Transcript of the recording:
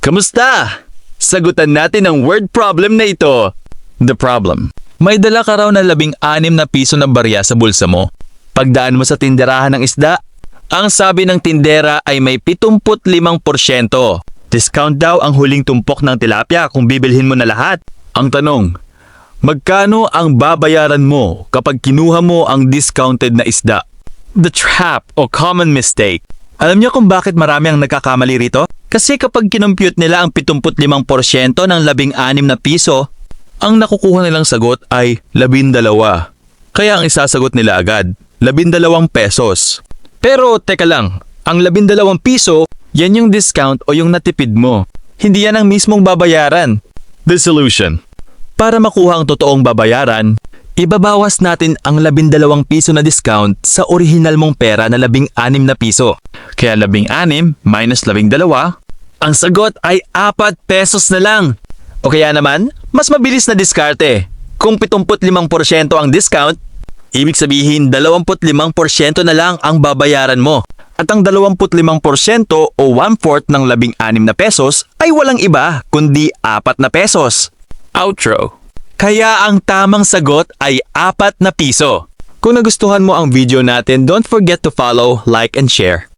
Kamusta? Sagutan natin ang word problem na ito. The problem. May dala ka raw na 16 na piso na barya sa bulsa mo. Pagdaan mo sa tinderahan ng isda, ang sabi ng tindera ay may 75%. Discount daw ang huling tumpok ng tilapia kung bibilhin mo na lahat. Ang tanong, magkano ang babayaran mo kapag kinuha mo ang discounted na isda? The trap o common mistake. Alam niyo kung bakit marami ang nagkakamali rito? Kasi kapag kinompute nila ang 75% ng 16 na piso, ang nakukuha nilang sagot ay 12. Kaya ang isasagot nila agad, 12 pesos. Pero teka lang, ang 12 piso, yan yung discount o yung natipid mo. Hindi yan ang mismong babayaran. The solution. Para makuha ang totoong babayaran, ibabawas natin ang 12 piso na discount sa orihinal mong pera na 16 na piso. Kaya 16 minus 12, ang sagot ay 4 pesos na lang. O kaya naman, mas mabilis na diskarte. Kung 75% ang discount, ibig sabihin 25% na lang ang babayaran mo. At ang 25% o 1/4 ng 16 na pesos ay walang iba kundi 4 na pesos. Outro. Kaya ang tamang sagot ay 4 na piso. Kung nagustuhan mo ang video natin, don't forget to follow, like, and share.